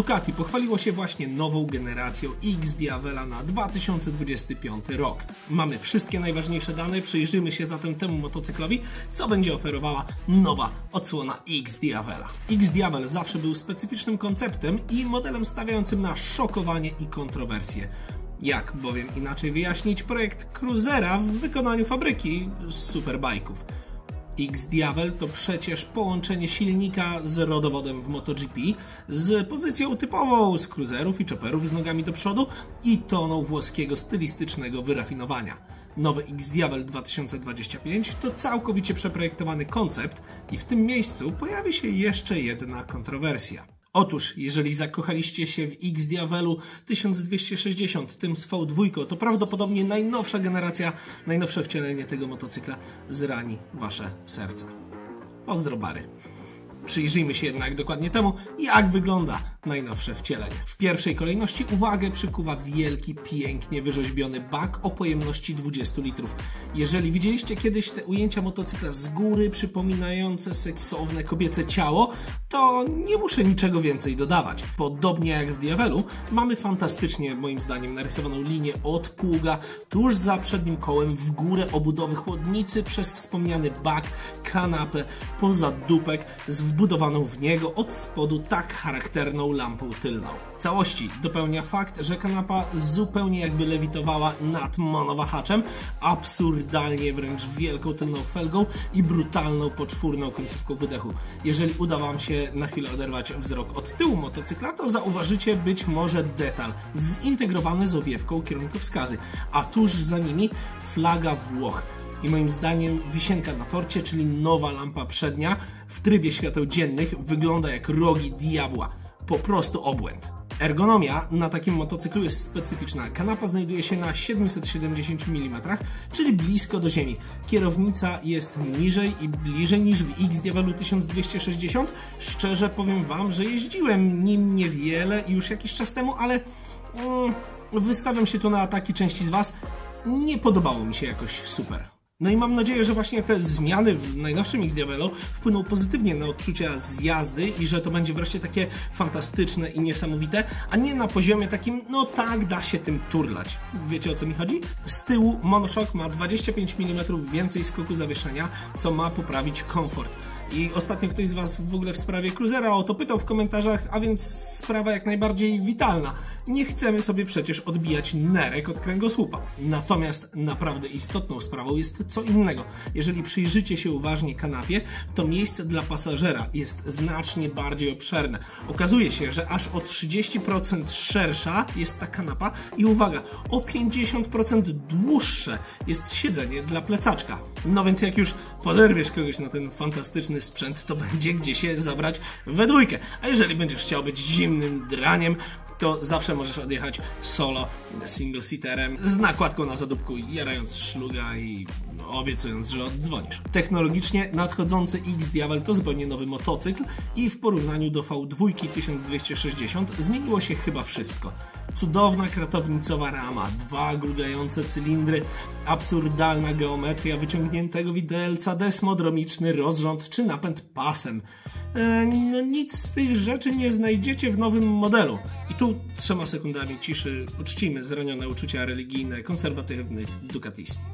Ducati pochwaliło się właśnie nową generacją X Diavela na 2025 rok. Mamy wszystkie najważniejsze dane, przyjrzyjmy się zatem temu motocyklowi, co będzie oferowała nowa odsłona X Diavela. X Diavel zawsze był specyficznym konceptem i modelem stawiającym na szokowanie i kontrowersje. Jak bowiem inaczej wyjaśnić projekt Cruisera w wykonaniu fabryki superbajków? X Diavel to przecież połączenie silnika z rodowodem w MotoGP, z pozycją typową z cruiserów i chopperów z nogami do przodu i toną włoskiego stylistycznego wyrafinowania. Nowy X Diavel 2025 to całkowicie przeprojektowany koncept i w tym miejscu pojawi się jeszcze jedna kontrowersja. Otóż, jeżeli zakochaliście się w X Diavelu 1260, tym z V2, to prawdopodobnie najnowsza generacja, najnowsze wcielenie tego motocykla zrani wasze serca. Pozdro Bary. Przyjrzyjmy się jednak dokładnie temu, jak wygląda najnowsze wcielenie. W pierwszej kolejności uwagę przykuwa wielki, pięknie wyrzeźbiony bak o pojemności 20 litrów. Jeżeli widzieliście kiedyś te ujęcia motocykla z góry przypominające seksowne kobiece ciało, to nie muszę niczego więcej dodawać. Podobnie jak w Diavelu, mamy fantastycznie, moim zdaniem, narysowaną linię od pługa, tuż za przednim kołem, w górę obudowy chłodnicy, przez wspomniany bak, kanapę, poza dupek z wbudowaną w niego od spodu tak charakterną lampą tylną. Całości dopełnia fakt, że kanapa zupełnie jakby lewitowała nad monowahaczem, absurdalnie wręcz wielką tylną felgą i brutalną poczwórną końcówką wydechu. Jeżeli uda wam się na chwilę oderwać wzrok od tyłu motocykla, to zauważycie być może detal zintegrowany z owiewką kierunkowskazy, a tuż za nimi flaga Włoch. I moim zdaniem wisienka na torcie, czyli nowa lampa przednia w trybie świateł dziennych wygląda jak rogi diabła. Po prostu obłęd. Ergonomia na takim motocyklu jest specyficzna. Kanapa znajduje się na 770 mm, czyli blisko do ziemi. Kierownica jest niżej i bliżej niż w X Diavelu 1260. Szczerze powiem wam, że jeździłem nim niewiele i już jakiś czas temu, ale wystawiam się tu na ataki części z was. Nie podobało mi się jakoś super. No i mam nadzieję, że właśnie te zmiany w najnowszym X Diavelu wpłyną pozytywnie na odczucia z jazdy i że to będzie wreszcie takie fantastyczne i niesamowite, a nie na poziomie takim, no tak, da się tym turlać. Wiecie, o co mi chodzi? Z tyłu monoshock ma 25 mm więcej skoku zawieszenia, co ma poprawić komfort. I ostatnio ktoś z was w ogóle w sprawie Cruisera o to pytał w komentarzach, a więc sprawa jak najbardziej witalna. Nie chcemy sobie przecież odbijać nerek od kręgosłupa. Natomiast naprawdę istotną sprawą jest co innego. Jeżeli przyjrzycie się uważnie kanapie, to miejsce dla pasażera jest znacznie bardziej obszerne. Okazuje się, że aż o 30% szersza jest ta kanapa i uwaga, o 50% dłuższe jest siedzenie dla plecaczka. No więc jak już poderwiesz kogoś na ten fantastyczny sprzęt, to będzie gdzie się zabrać we dwójkę. A jeżeli będziesz chciał być zimnym draniem, to zawsze możesz odjechać solo single-seaterem z nakładką na zadupku, jarając szluga i obiecując, że oddzwonisz. Technologicznie nadchodzący X Diavel to zupełnie nowy motocykl i w porównaniu do V2 1260 zmieniło się chyba wszystko. Cudowna kratownicowa rama, dwa grudające cylindry, absurdalna geometria wyciągniętego widelca, desmodromiczny rozrząd czy napęd pasem. No nic z tych rzeczy nie znajdziecie w nowym modelu. I tu 3 sekundami ciszy uczcimy zranione uczucia religijne konserwatywnych Ducatistów.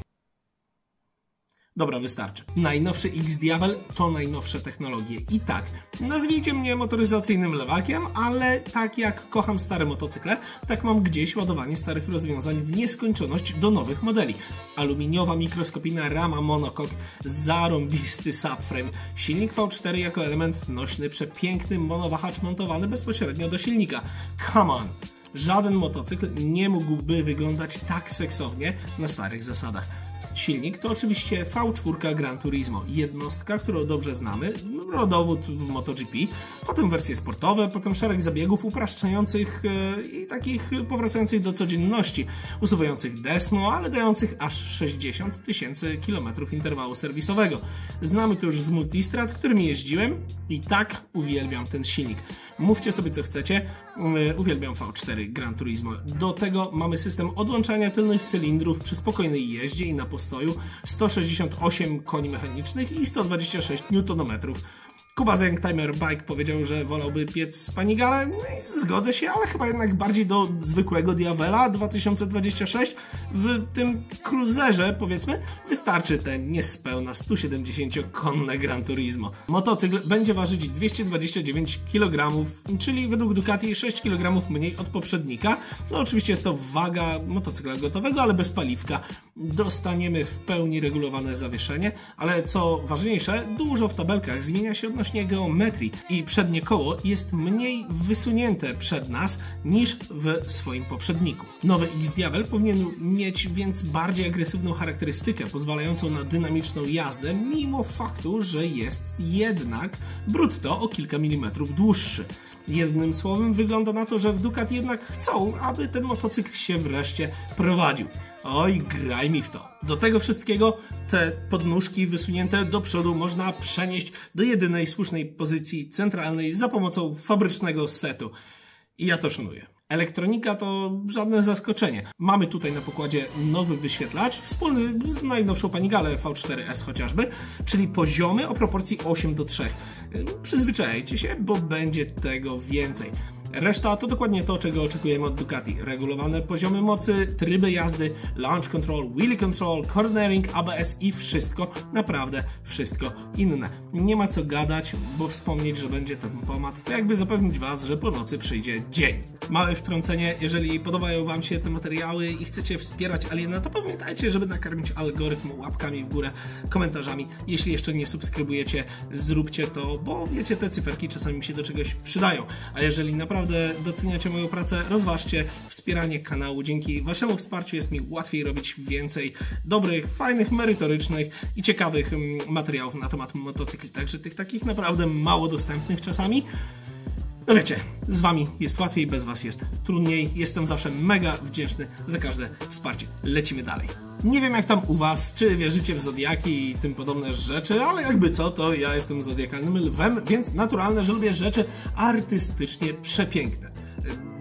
Dobra, wystarczy. Najnowszy X Diavel to najnowsze technologie. I tak, nazwijcie mnie motoryzacyjnym lewakiem, ale tak jak kocham stare motocykle, tak mam gdzieś ładowanie starych rozwiązań w nieskończoność do nowych modeli. Aluminiowa mikroskopijna rama monocoque, zarąbisty subframe, silnik V4 jako element nośny, przepiękny monowahacz montowany bezpośrednio do silnika. Come on! Żaden motocykl nie mógłby wyglądać tak seksownie na starych zasadach. Silnik to oczywiście V4 Gran Turismo, jednostka, którą dobrze znamy, rodowód w MotoGP, potem wersje sportowe, potem szereg zabiegów upraszczających i takich powracających do codzienności, usuwających desmo, ale dających aż 60 000 km interwału serwisowego. Znamy to już z Multistrad, którym jeździłem i tak uwielbiam ten silnik. Mówcie sobie co chcecie, uwielbiam V4 Gran Turismo. Do tego mamy system odłączania tylnych cylindrów przy spokojnej jeździe i na postoju, 168 koni mechanicznych i 126 Nm. Kuba z Youngtimer Bike powiedział, że wolałby piec Panigale. No i zgodzę się, ale chyba jednak bardziej do zwykłego Diavela 2026. W tym cruzerze, powiedzmy, wystarczy te niespełna 170-konne Gran Turismo. Motocykl będzie ważyć 229 kg, czyli według Ducati 6 kg mniej od poprzednika. No oczywiście jest to waga motocykla gotowego, ale bez paliwka. Dostaniemy w pełni regulowane zawieszenie, ale co ważniejsze, dużo w tabelkach zmienia się odnośnie geometrii i przednie koło jest mniej wysunięte przed nas niż w swoim poprzedniku. Nowy X-Diavel powinien mieć więc bardziej agresywną charakterystykę, pozwalającą na dynamiczną jazdę, mimo faktu, że jest jednak brutto o kilka milimetrów dłuższy. Jednym słowem wygląda na to, że w Ducati jednak chcą, aby ten motocykl się wreszcie prowadził. Oj, graj mi w to. Do tego wszystkiego te podnóżki wysunięte do przodu można przenieść do jedynej słusznej pozycji centralnej za pomocą fabrycznego setu. I ja to szanuję. Elektronika to żadne zaskoczenie. Mamy tutaj na pokładzie nowy wyświetlacz, wspólny z najnowszą Panigale V4S chociażby, czyli poziomy o proporcji 8:3. Przyzwyczajcie się, bo będzie tego więcej. Reszta to dokładnie to, czego oczekujemy od Ducati. Regulowane poziomy mocy, tryby jazdy, launch control, wheelie control, cornering, ABS i wszystko, naprawdę wszystko inne. Nie ma co gadać, bo wspomnieć, że będzie ten pomad, to jakby zapewnić Was, że po nocy przyjdzie dzień. Małe wtrącenie, jeżeli podobają Wam się te materiały i chcecie wspierać Aliena, to pamiętajcie, żeby nakarmić algorytm łapkami w górę, komentarzami. Jeśli jeszcze nie subskrybujecie, zróbcie to, bo wiecie, te cyferki czasami mi się do czegoś przydają. A jeżeli naprawdę doceniacie moją pracę, rozważcie wspieranie kanału. Dzięki Waszemu wsparciu jest mi łatwiej robić więcej dobrych, fajnych, merytorycznych i ciekawych materiałów na temat motocykli. Także tych takich naprawdę mało dostępnych czasami. No wiecie, z Wami jest łatwiej, bez Was jest trudniej. Jestem zawsze mega wdzięczny za każde wsparcie. Lecimy dalej. Nie wiem jak tam u Was, czy wierzycie w zodiaki i tym podobne rzeczy, ale jakby co, to ja jestem zodiakalnym lwem, więc naturalne, że lubię rzeczy artystycznie przepiękne,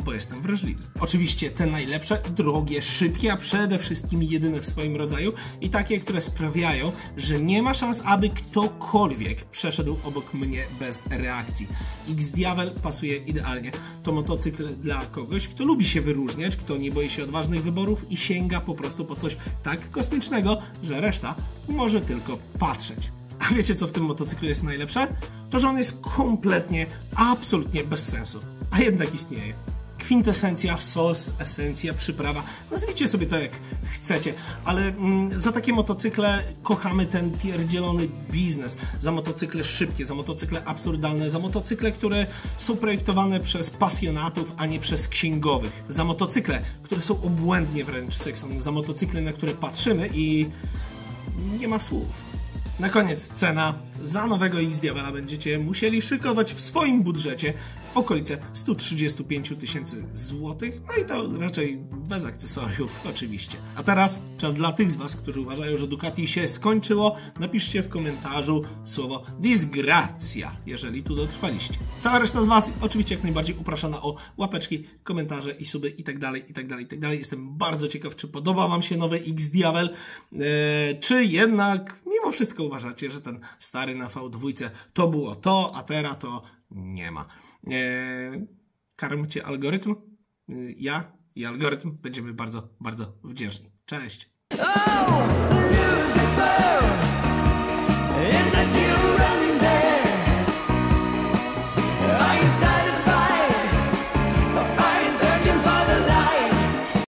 bo jestem wrażliwy. Oczywiście te najlepsze, drogie, szybkie, a przede wszystkim jedyne w swoim rodzaju i takie, które sprawiają, że nie ma szans, aby ktokolwiek przeszedł obok mnie bez reakcji. X-Diavel pasuje idealnie. To motocykl dla kogoś, kto lubi się wyróżniać, kto nie boi się odważnych wyborów i sięga po prostu po coś tak kosmicznego, że reszta może tylko patrzeć. A wiecie co w tym motocyklu jest najlepsze? To, że on jest kompletnie, absolutnie bez sensu. A jednak istnieje. Kwintesencja, sos, esencja, przyprawa, nazwijcie sobie to jak chcecie, ale za takie motocykle kochamy ten pierdzielony biznes, za motocykle szybkie, za motocykle absurdalne, za motocykle, które są projektowane przez pasjonatów, a nie przez księgowych, za motocykle, które są obłędnie wręcz seksowne, za motocykle, na które patrzymy i nie ma słów. Na koniec cena. Za nowego X-Diavela będziecie musieli szykować w swoim budżecie okolice 135 000 złotych, no i to raczej bez akcesoriów oczywiście. A teraz czas dla tych z Was, którzy uważają, że Ducati się skończyło. Napiszcie w komentarzu słowo disgrazia, jeżeli tu dotrwaliście. Cała reszta z Was oczywiście jak najbardziej upraszana o łapeczki, komentarze i suby i tak dalej, i tak dalej, i tak dalej. Jestem bardzo ciekaw, czy podoba Wam się nowy X-Diavel, czy jednak mimo wszystko uważacie, że ten stary na V2 to było to, a teraz to nie ma. Karmcie algorytm. Ja i algorytm będziemy bardzo, bardzo wdzięczni. Cześć!